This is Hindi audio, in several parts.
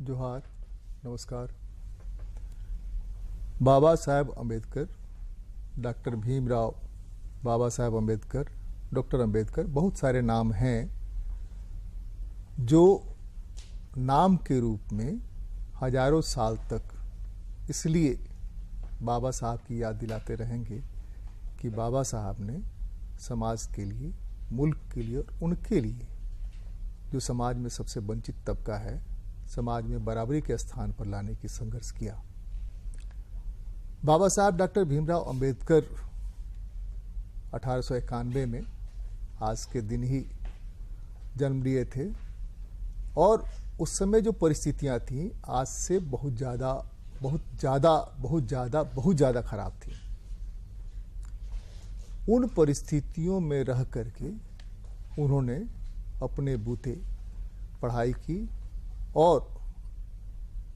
जोहार, नमस्कार। बाबा साहेब अम्बेडकर, डॉक्टर भीमराव बाबा साहेब अम्बेडकर, डॉक्टर अम्बेडकर, बहुत सारे नाम हैं जो नाम के रूप में हजारों साल तक इसलिए बाबा साहब की याद दिलाते रहेंगे कि बाबा साहब ने समाज के लिए, मुल्क के लिए और उनके लिए जो समाज में सबसे वंचित तबका है, समाज में बराबरी के स्थान पर लाने की संघर्ष किया। बाबा साहब डॉक्टर भीमराव अंबेडकर 1891 में आज के दिन ही जन्म लिए थे और उस समय जो परिस्थितियां थीं आज से बहुत ज़्यादा खराब थी। उन परिस्थितियों में रह करके उन्होंने अपने बूते पढ़ाई की और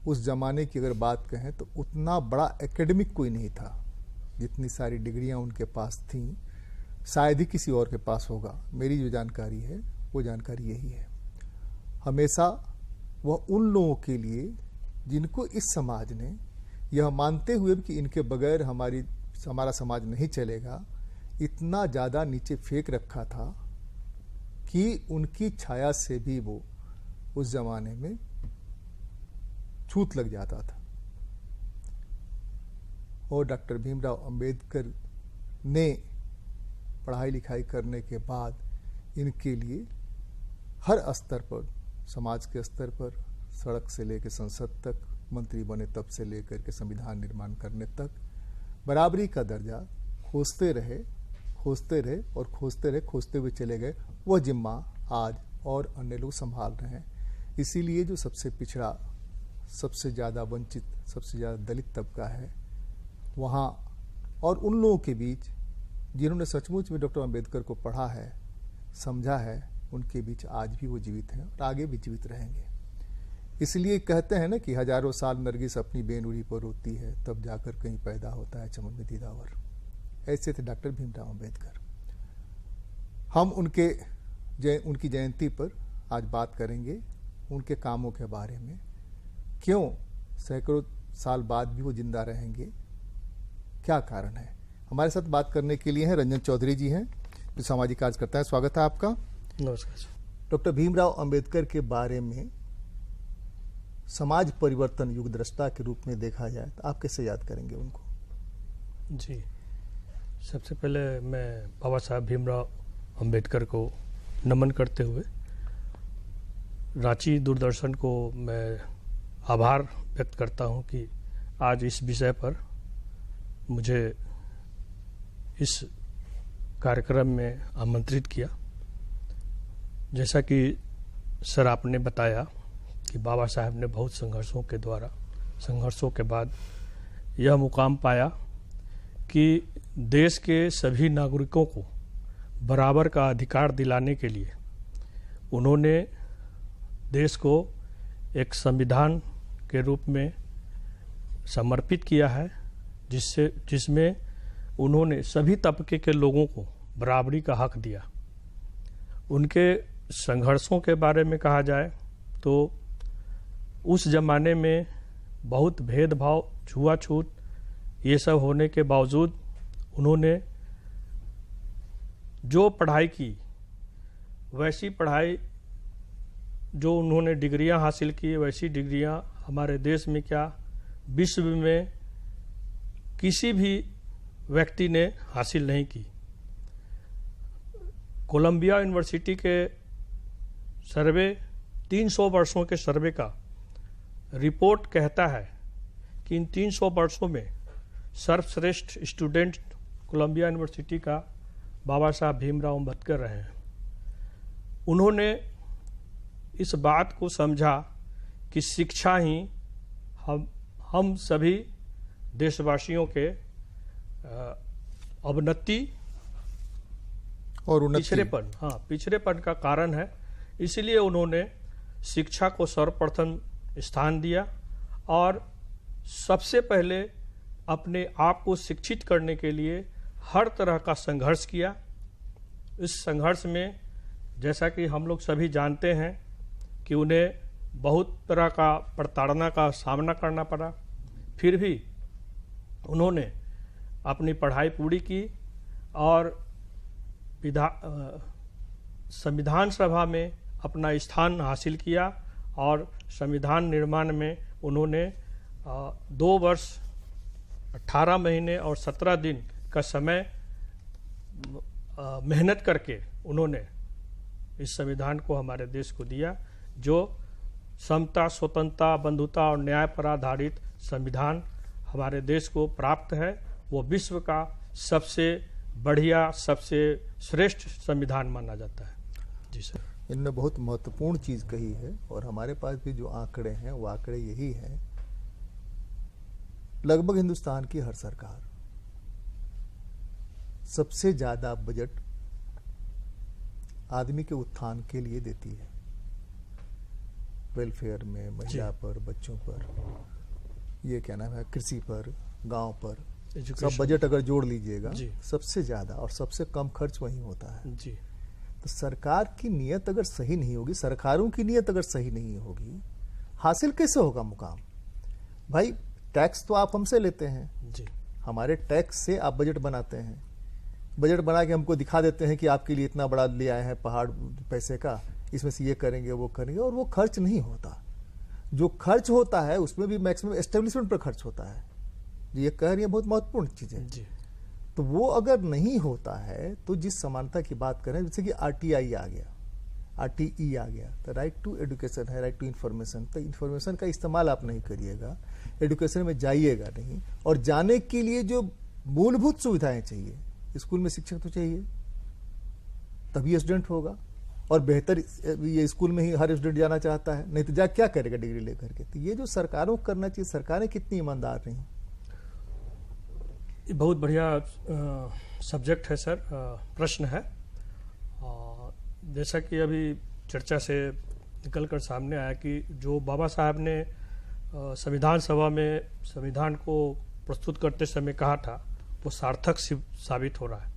उस जमाने की अगर बात कहें तो उतना बड़ा एकेडमिक कोई नहीं था। जितनी सारी डिग्रियां उनके पास थीं शायद ही किसी और के पास होगा। मेरी जो जानकारी है वो जानकारी यही है। हमेशा वह उन लोगों के लिए जिनको इस समाज ने यह मानते हुए कि इनके बगैर हमारा समाज नहीं चलेगा, इतना ज़्यादा नीचे फेंक रखा था कि उनकी छाया से भी वो उस जमाने में छूत लग जाता था। और डॉक्टर भीमराव अंबेडकर ने पढ़ाई लिखाई करने के बाद इनके लिए हर स्तर पर, समाज के स्तर पर, सड़क से लेकर संसद तक, मंत्री बने तब से लेकर के संविधान निर्माण करने तक बराबरी का दर्जा खोजते रहे और खोजते हुए चले गए। वह जिम्मा आज और अन्य लोग संभाल रहे हैं। इसीलिए जो सबसे पिछड़ा, सबसे ज़्यादा वंचित, सबसे ज़्यादा दलित तबका है वहाँ और उन लोगों के बीच जिन्होंने सचमुच में डॉक्टर अंबेडकर को पढ़ा है, समझा है, उनके बीच आज भी वो जीवित हैं और आगे भी जीवित रहेंगे। इसलिए कहते हैं ना कि हजारों साल नरगिस अपनी बेनुरी पर रोती है, तब जाकर कहीं पैदा होता है चमन में दीदावर। ऐसे थे डॉक्टर भीमराव अंबेडकर। हम उनकी जयंती पर आज बात करेंगे, उनके कामों के बारे में, क्यों सैकड़ों साल बाद भी वो जिंदा रहेंगे, क्या कारण है। हमारे साथ बात करने के लिए हैं रंजन चौधरी जी हैं, जो सामाजिक कार्यकर्ता है। स्वागत है आपका। नमस्कार। डॉक्टर भीमराव अंबेडकर के बारे में समाज परिवर्तन युग दृष्टा के रूप में देखा जाए तो आप कैसे याद करेंगे उनको? जी, सबसे पहले मैं बाबा साहब भीमराव अंबेडकर को नमन करते हुए रांची दूरदर्शन को मैं आभार व्यक्त करता हूं कि आज इस विषय पर मुझे इस कार्यक्रम में आमंत्रित किया। जैसा कि सर आपने बताया कि बाबा साहब ने बहुत संघर्षों के बाद यह मुकाम पाया कि देश के सभी नागरिकों को बराबर का अधिकार दिलाने के लिए उन्होंने देश को एक संविधान के रूप में समर्पित किया है, जिसमें उन्होंने सभी तबके के लोगों को बराबरी का हक दिया। उनके संघर्षों के बारे में कहा जाए तो उस जमाने में बहुत भेदभाव, छुआछूत, ये सब होने के बावजूद उन्होंने जो पढ़ाई की, वैसी पढ़ाई, जो उन्होंने डिग्रियां हासिल की, वैसी डिग्रियां हमारे देश में क्या, विश्व में किसी भी व्यक्ति ने हासिल नहीं की। कोलंबिया यूनिवर्सिटी के सर्वे, 300 वर्षों के सर्वे का रिपोर्ट कहता है कि इन 300 वर्षों में सर्वश्रेष्ठ स्टूडेंट कोलंबिया यूनिवर्सिटी का बाबा साहब भीमराव अंबेडकर रहे हैं। उन्होंने इस बात को समझा कि शिक्षा ही हम सभी देशवासियों के अवनति और पिछड़ेपन का कारण है। इसलिए उन्होंने शिक्षा को सर्वप्रथम स्थान दिया और सबसे पहले अपने आप को शिक्षित करने के लिए हर तरह का संघर्ष किया। इस संघर्ष में जैसा कि हम लोग सभी जानते हैं कि उन्हें बहुत तरह का प्रताड़ना का सामना करना पड़ा, फिर भी उन्होंने अपनी पढ़ाई पूरी की और संविधान सभा में अपना स्थान हासिल किया और संविधान निर्माण में उन्होंने 2 वर्ष 18 महीने और 17 दिन का समय मेहनत करके उन्होंने इस संविधान को हमारे देश को दिया, जो समता, स्वतंत्रता, बंधुता और न्याय पर आधारित संविधान हमारे देश को प्राप्त है। वो विश्व का सबसे बढ़िया, सबसे श्रेष्ठ संविधान माना जाता है। जी सर, इनने बहुत महत्वपूर्ण चीज कही है और हमारे पास भी जो आंकड़े हैं वो आंकड़े यही हैं। लगभग हिंदुस्तान की हर सरकार सबसे ज्यादा बजट आदमी के उत्थान के लिए देती है, वेलफेयर में, महिला पर, बच्चों पर, ये क्या नाम है, कृषि पर, गांव पर, सब बजट अगर जोड़ लीजिएगा सबसे ज्यादा और सबसे कम खर्च वहीं होता है जी। तो सरकार की नीयत अगर सही नहीं होगी, सरकारों की नीयत अगर सही नहीं होगी, हासिल कैसे होगा मुकाम? भाई टैक्स तो आप हमसे लेते हैं जी, हमारे टैक्स से आप बजट बनाते हैं, बजट बना के हमको दिखा देते हैं कि आपके लिए इतना बड़ा ले आए हैं पहाड़ पैसे का, इसमें से ये करेंगे वो करेंगे, और वो खर्च नहीं होता। जो खर्च होता है उसमें भी मैक्सिमम एस्टेब्लिशमेंट पर खर्च होता है। ये कह रही है बहुत महत्वपूर्ण चीज है जी। तो वो अगर नहीं होता है तो जिस समानता की बात करें, जैसे कि आरटीआई आ गया, आरटीई आ गया, तो राइट टू एजुकेशन है, राइट टू इन्फॉर्मेशन, तो इन्फॉर्मेशन का इस्तेमाल आप नहीं करिएगा, एजुकेशन में जाइएगा नहीं, और जाने के लिए जो मूलभूत सुविधाएं चाहिए, स्कूल में शिक्षक तो चाहिए तभी स्टूडेंट होगा, और बेहतर ये स्कूल में ही हर स्टूडेंट जाना चाहता है, नहीं तो जा क्या करेगा डिग्री लेकर के। तो ये जो सरकारों को करना चाहिए, सरकारें कितनी ईमानदार रही। बहुत बढ़िया सब्जेक्ट है सर, प्रश्न है। जैसा कि अभी चर्चा से निकलकर सामने आया कि जो बाबा साहब ने संविधान सभा में संविधान को प्रस्तुत करते समय कहा था, वो सार्थक साबित हो रहा है।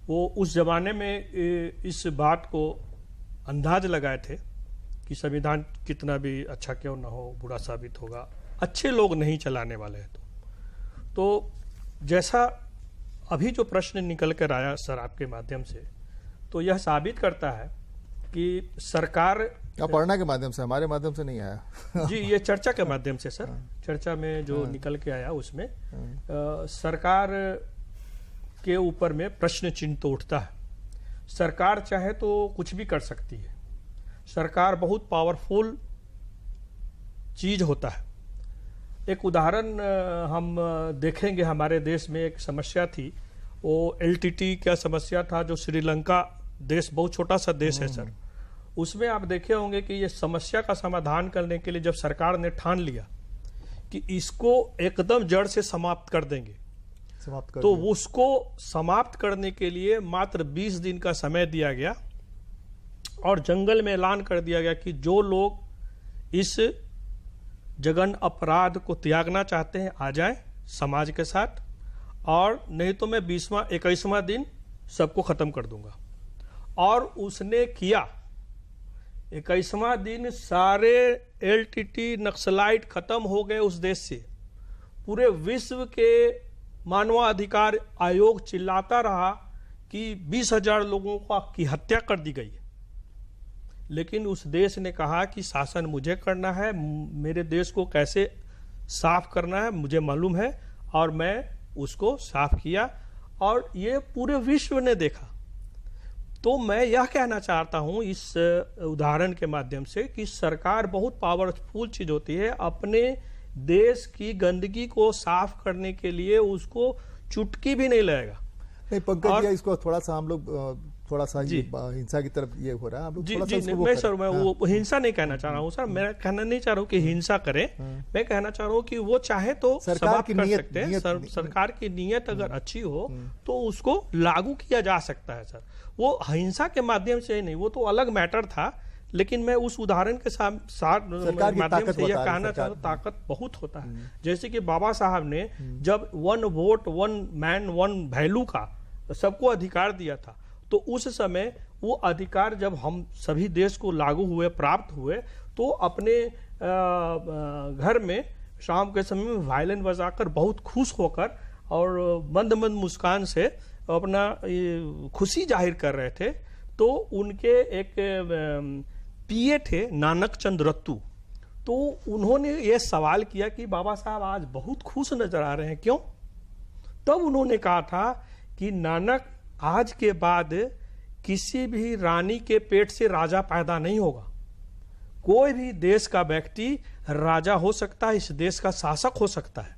वो उस जमाने में इस बात को अंदाज लगाए थे कि संविधान कितना भी अच्छा क्यों ना हो, बुरा साबित होगा, अच्छे लोग नहीं चलाने वाले हैं। तो जैसा अभी जो प्रश्न निकल कर आया सर आपके माध्यम से, तो यह साबित करता है कि सरकार पढ़ना के माध्यम से, हमारे माध्यम से नहीं आया जी, ये चर्चा के माध्यम से सर, चर्चा में जो निकल के आया उसमें सरकार के ऊपर में प्रश्न चिन्ह तो उठता है। सरकार चाहे तो कुछ भी कर सकती है, सरकार बहुत पावरफुल चीज होता है। एक उदाहरण हम देखेंगे, हमारे देश में एक समस्या थी, वो एलटीटी क्या समस्या था, जो श्रीलंका देश, बहुत छोटा सा देश है सर, उसमें आप देखे होंगे कि ये समस्या का समाधान करने के लिए जब सरकार ने ठान लिया कि इसको एकदम जड़ से समाप्त कर देंगे, तो उसको समाप्त करने के लिए मात्र 20 दिन का समय दिया गया और जंगल में ऐलान कर दिया गया कि जो लोग इस जघन्य अपराध को त्यागना चाहते हैं आ जाएं समाज के साथ, और नहीं तो मैं 21वां दिन सबको खत्म कर दूंगा। और उसने किया। 21वां दिन सारे एलटीटी नक्सलाइट खत्म हो गए उस देश से। पूरे विश्व के मानवाधिकार आयोग चिल्लाता रहा कि 20,000 लोगों की हत्या कर दी गई है, लेकिन उस देश ने कहा कि शासन मुझे करना है, मेरे देश को कैसे साफ करना है मुझे मालूम है, और मैं उसको साफ किया और ये पूरे विश्व ने देखा। तो मैं यह कहना चाहता हूं इस उदाहरण के माध्यम से कि सरकार बहुत पावरफुल चीज होती है। अपने देश की गंदगी को साफ करने के लिए उसको चुटकी भी नहीं लगेगा। नहीं पंकज जी, इसको थोड़ा सा हम लोग थोड़ा सा हिंसा की तरफ ये हो रहा है। जी जी, मैं सर मैं वो हिंसा नहीं कहना चाह रहा हूँ सर, मैं कहना नहीं चाह रहा हूँ कि हिंसा करें, मैं कहना चाह रहा हूँ कि वो चाहे तो समाप्त कर सकते हैं। सरकार की नीयत अगर अच्छी हो तो उसको लागू किया जा सकता है सर। वो हिंसा के माध्यम से नहीं, वो तो अलग मैटर था, लेकिन मैं उस उदाहरण के साथ माध्यम से यह कहना चाहता हूँ ताकत बहुत होता है। जैसे कि बाबा साहब ने जब 1 वोट 1 मैन 1 वैल्यू का सबको अधिकार दिया था, तो उस समय वो अधिकार जब हम सभी देश को लागू हुए, प्राप्त हुए, तो अपने घर में शाम के समय में वायलिन बजाकर बहुत खुश होकर और मंद मंद मुस्कान से अपना खुशी जाहिर कर रहे थे। तो उनके एक पीए थे नानक चंद रत्तू, तो उन्होंने ये सवाल किया कि बाबा साहब आज बहुत खुश नजर आ रहे हैं, क्यों? तब उन्होंने कहा था कि नानक, आज के बाद किसी भी रानी के पेट से राजा पैदा नहीं होगा। कोई भी देश का व्यक्ति राजा हो सकता है, इस देश का शासक हो सकता है।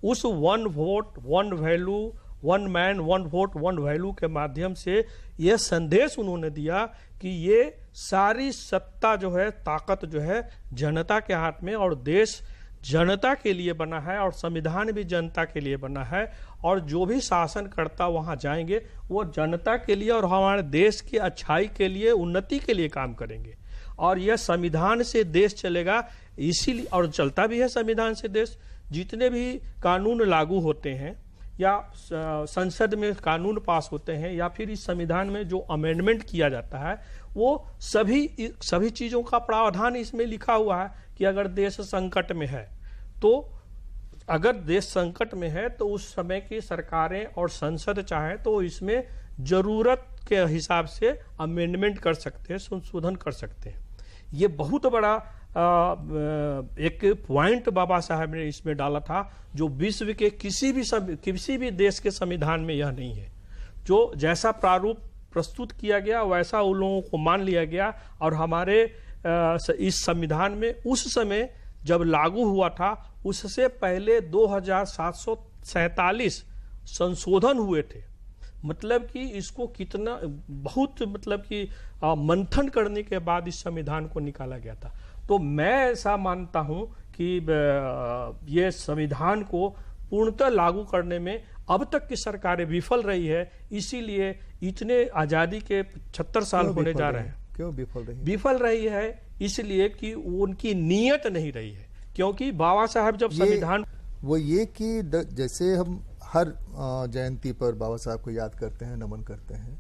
उस one vote one value, one man one vote one value के माध्यम से यह संदेश उन्होंने दिया कि ये सारी सत्ता जो है, ताकत जो है जनता के हाथ में, और देश जनता के लिए बना है और संविधान भी जनता के लिए बना है, और जो भी शासनकर्ता वहां जाएंगे वो जनता के लिए और हमारे देश की अच्छाई के लिए, उन्नति के लिए काम करेंगे। और यह संविधान से देश चलेगा, इसीलिए, और चलता भी है संविधान से देश। जितने भी कानून लागू होते हैं या संसद में कानून पास होते हैं या फिर इस संविधान में जो अमेंडमेंट किया जाता है, वो सभी चीजों का प्रावधान इसमें लिखा हुआ है कि अगर देश संकट में है, तो अगर देश संकट में है तो उस समय की सरकारें और संसद चाहे तो इसमें जरूरत के हिसाब से अमेंडमेंट कर सकते हैं, संशोधन कर सकते हैं। ये बहुत बड़ा एक पॉइंट बाबा साहब ने इसमें डाला था, जो विश्व के किसी भी देश के संविधान में यह नहीं है। जो जैसा प्रारूप प्रस्तुत किया गया वैसा उन लोगों को मान लिया गया, और हमारे इस संविधान में उस समय जब लागू हुआ था उससे पहले 2747 संशोधन हुए थे। मतलब कि इसको कितना बहुत मतलब कि मंथन करने के बाद इस संविधान को निकाला गया था। तो मैं ऐसा मानता हूं कि ये संविधान को पूर्णतः लागू करने में अब तक की सरकारें विफल रही है, इसीलिए इतने आजादी के 75 साल होने जा रहे हैं। क्यों विफल रही? विफल रही है इसलिए कि उनकी नीयत नहीं रही है। क्योंकि बाबा साहब जब संविधान, वो ये कि जैसे हम हर जयंती पर बाबा साहब को याद करते हैं, नमन करते हैं,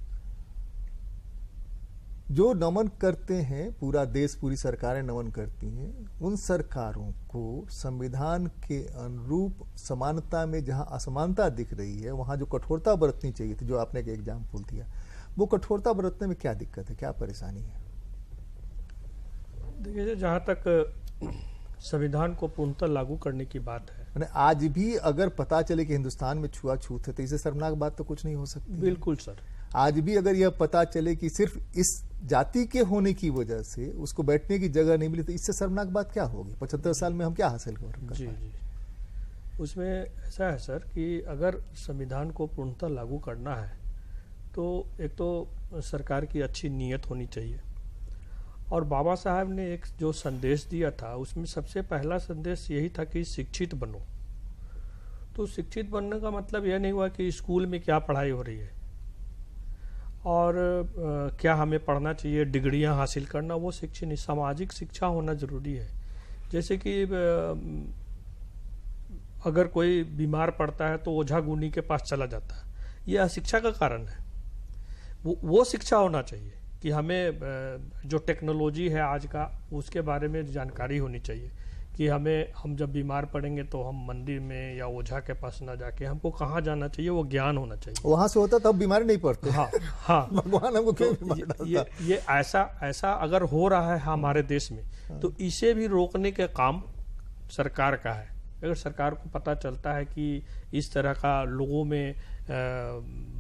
जो नमन करते हैं, पूरा देश, पूरी सरकारें नमन करती हैं, उन सरकारों को संविधान के अनुरूप समानता में जहां असमानता दिख रही है, वहां जो कठोरता बरतनी चाहिए थी, जो आपने एक एग्जाम्पल दिया, वो कठोरता बरतने में क्या दिक्कत है, क्या परेशानी है? देखिए, जहां तक संविधान को पूर्णतः लागू करने की बात है, मैंने आज भी अगर पता चले कि हिंदुस्तान में छुआछूत है तो इससे शर्मनाक बात तो कुछ नहीं हो सकती। बिल्कुल सर। आज भी अगर यह पता चले कि सिर्फ इस जाति के होने की वजह से उसको बैठने की जगह नहीं मिली तो इससे शर्मनाक बात क्या होगी? 75 साल में हम क्या हासिल कर जी जी। उसमें ऐसा है सर कि अगर संविधान को पूर्णतः लागू करना है तो एक तो सरकार की अच्छी नीयत होनी चाहिए, और बाबा साहब ने एक जो संदेश दिया था उसमें सबसे पहला संदेश यही था कि शिक्षित बनो। तो शिक्षित बनने का मतलब यह नहीं हुआ कि स्कूल में क्या पढ़ाई हो रही है और क्या हमें पढ़ना चाहिए, डिग्रियां हासिल करना, वो शिक्षा नहीं, सामाजिक शिक्षा होना जरूरी है। जैसे कि अगर कोई बीमार पड़ता है तो ओझा गुनी के पास चला जाता है, ये अशिक्षा का कारण है। वो शिक्षा होना चाहिए कि हमें जो टेक्नोलॉजी है आज का उसके बारे में जानकारी होनी चाहिए कि हम जब बीमार पड़ेंगे तो हम मंदिर में या ओझा के पास ना जाके हमको कहाँ जाना चाहिए, वो ज्ञान होना चाहिए। वहां से होता तब बीमारी नहीं पड़ती। हाँ हाँ। भगवान हमको क्यों बीमार डालता? ये ऐसा अगर हो रहा है हमारे देश में तो इसे भी रोकने का काम सरकार का है। अगर सरकार को पता चलता है कि इस तरह का लोगों में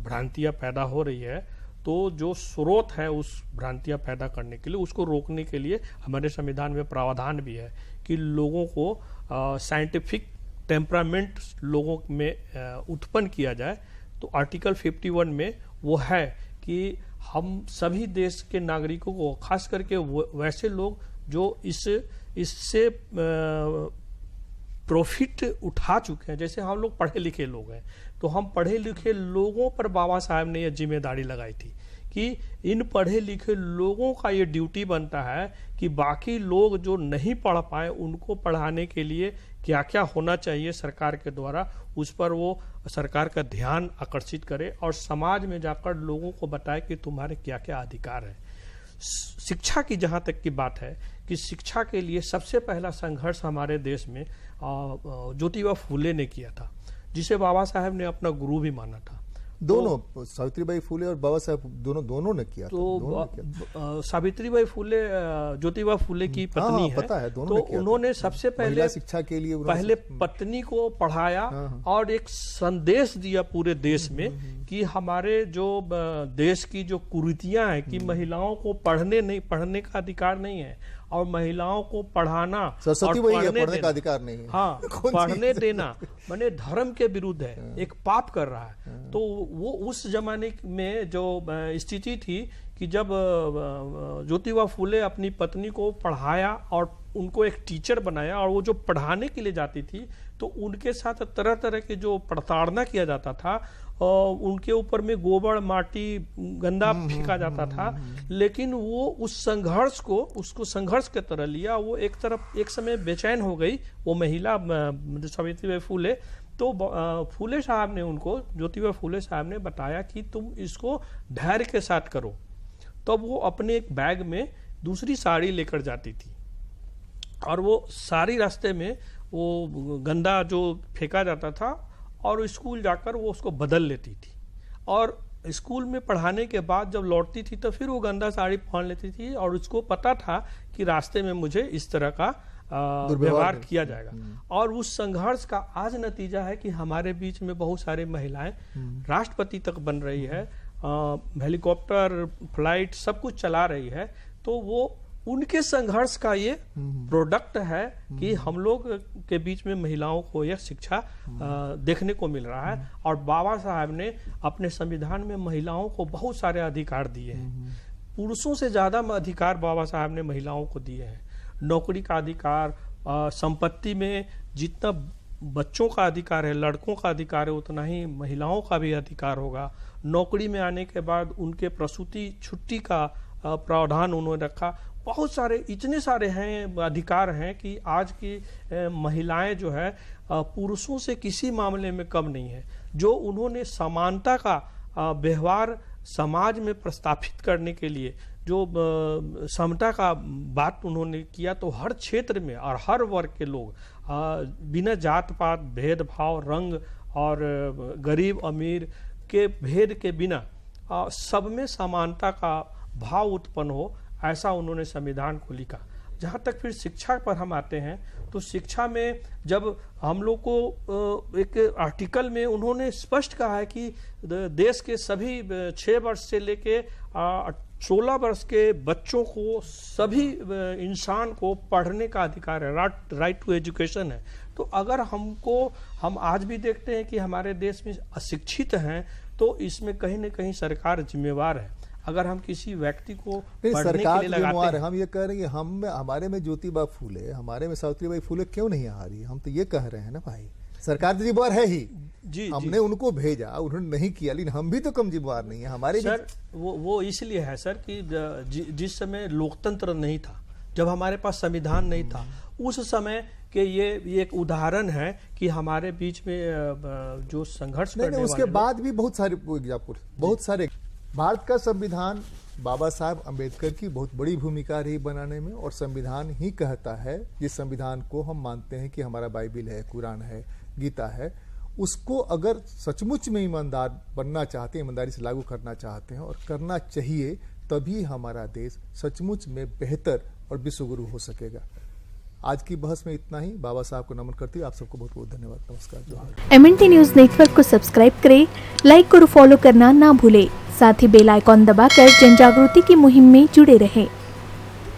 भ्रांतियां पैदा हो रही है तो जो स्रोत है उस भ्रांतियां पैदा करने के लिए, उसको रोकने के लिए हमारे संविधान में प्रावधान भी है कि लोगों को साइंटिफिक टेम्परामेंट लोगों में उत्पन्न किया जाए। तो आर्टिकल 51 में वो है कि हम सभी देश के नागरिकों को, खास करके वैसे लोग जो इससे प्रॉफिट उठा चुके हैं, जैसे हम लोग पढ़े लिखे लोग हैं, तो हम पढ़े लिखे लोगों पर बाबा साहब ने यह जिम्मेदारी लगाई थी कि इन पढ़े लिखे लोगों का ये ड्यूटी बनता है कि बाकी लोग जो नहीं पढ़ पाए उनको पढ़ाने के लिए क्या क्या होना चाहिए सरकार के द्वारा, उस पर वो सरकार का ध्यान आकर्षित करे और समाज में जाकर लोगों को बताए कि तुम्हारे क्या क्या अधिकार है। शिक्षा की जहां तक की बात है कि शिक्षा के लिए सबसे पहला संघर्ष हमारे देश में ज्योतिबा फूले ने किया था, जिसे बाबा साहब ने अपना गुरु भी माना था। दोनों सावित्रीबाई फूले और बाबा साहब दोनों ने किया। तो सावित्रीबाई फूले ज्योतिबा फूले की पत्नी है, पता है, तो उन्होंने सबसे पहले शिक्षा के लिए पहले पत्नी को पढ़ाया और एक संदेश दिया पूरे देश में कि हमारे जो देश की जो कुरीतियां हैं कि महिलाओं को पढ़ने का अधिकार नहीं है और महिलाओं को पढ़ाना सरस्वती और पढ़ने का अधिकार नहीं है। हाँ, पढ़ने देना माने धर्म के विरुद्ध है, एक पाप कर रहा है। तो वो उस जमाने में जो स्थिति थी कि जब ज्योतिबा फूले अपनी पत्नी को पढ़ाया और उनको एक टीचर बनाया और वो जो पढ़ाने के लिए जाती थी तो उनके साथ तरह तरह के जो प्रताड़ना किया जाता था और उनके ऊपर में गोबर माटी गंदा फेंका जाता था, लेकिन वो उस संघर्ष को उसको संघर्ष की तरह लिया। वो एक समय बेचैन हो गई वो महिला सावित्रीबाई फूले, तो फूले साहब ने उनको ज्योतिबा फूले साहब ने बताया कि तुम इसको धैर्य के साथ करो। तब वो अपने एक बैग में दूसरी साड़ी लेकर जाती थी और वो सारी रास्ते में वो गंदा जो फेंका जाता था और स्कूल जाकर वो उसको बदल लेती थी और स्कूल में पढ़ाने के बाद जब लौटती थी तो फिर वो गंदा साड़ी पहन लेती थी और उसको पता था कि रास्ते में मुझे इस तरह का व्यवहार किया जाएगा। और उस संघर्ष का आज नतीजा है कि हमारे बीच में बहुत सारी महिलाएं राष्ट्रपति तक बन रही है, हेलीकॉप्टर फ्लाइट सब कुछ चला रही है। तो वो उनके संघर्ष का ये प्रोडक्ट है कि हम लोग के बीच में महिलाओं को यह शिक्षा देखने को मिल रहा है। और बाबा साहब ने अपने संविधान में महिलाओं को बहुत सारे अधिकार दिए हैं, पुरुषों से ज्यादा अधिकार बाबा साहब ने महिलाओं को दिए हैं। नौकरी का अधिकार, संपत्ति में जितना बच्चों का अधिकार है, लड़कों का अधिकार है, उतना ही महिलाओं का भी अधिकार होगा। नौकरी में आने के बाद उनके प्रसूति छुट्टी का प्रावधान उन्होंने रखा। बहुत सारे इतने सारे हैं अधिकार हैं कि आज की महिलाएं जो है पुरुषों से किसी मामले में कम नहीं है। जो उन्होंने समानता का व्यवहार समाज में प्रस्थापित करने के लिए जो समता का बात उन्होंने किया, तो हर क्षेत्र में और हर वर्ग के लोग बिना जात पात भेदभाव रंग और गरीब अमीर के भेद के बिना सब में समानता का भाव उत्पन्न हो, ऐसा उन्होंने संविधान को लिखा। जहाँ तक फिर शिक्षा पर हम आते हैं तो शिक्षा में जब हम लोग को एक आर्टिकल में उन्होंने स्पष्ट कहा है कि देश के सभी 6 वर्ष से लेके 16 वर्ष के बच्चों को, सभी इंसान को पढ़ने का अधिकार है, राइट टू एजुकेशन है। तो अगर हम आज भी देखते हैं कि हमारे देश में अशिक्षित हैं, तो इसमें कहीं न कहीं सरकार जिम्मेवार है। अगर हम किसी व्यक्ति को पढ़ने के लिए लगाते हैं, हम ये कह रहे हैं कि हमारे में ज्योतिबा फूले, हमारे में सावित्रीबाई फूले क्यों नहीं आ रही? हम तो ये कह रहे हैं ना भाई, सरकार तो जिम्मेवार है ही जी, हमने उनको भेजा, उन्होंने नहीं किया, लेकिन हम भी तो कम जिम्मेवार नहीं है हमारे सर। वो इसलिए है सर कि जिस समय लोकतंत्र नहीं था, जब हमारे पास संविधान नहीं था, उस समय के ये एक उदाहरण है कि हमारे बीच में जो संघर्ष करने वाले उसके बाद भी बहुत सारे भारत का संविधान बाबा साहब अम्बेडकर की बहुत बड़ी भूमिका रही बनाने में, और संविधान ही कहता है, जिस संविधान को हम मानते हैं कि हमारा बाइबिल है, कुरान है, गीता है, उसको अगर सचमुच में ईमानदार बनना चाहते हैं, ईमानदारी से लागू करना चाहते हैं और करना चाहिए, तभी हमारा देश सचमुच में बेहतर और विश्वगुरु हो सकेगा। आज की बहस में इतना ही। बाबा साहब को नमन करती हूँ। आप सबको बहुत बहुत धन्यवाद। नमस्कार। जोहार। MNT न्यूज नेटवर्क को सब्सक्राइब करें, लाइक और फॉलो करना ना भूलें। साथ ही बेल आइकॉन दबाकर जन जागृति की मुहिम में जुड़े रहें।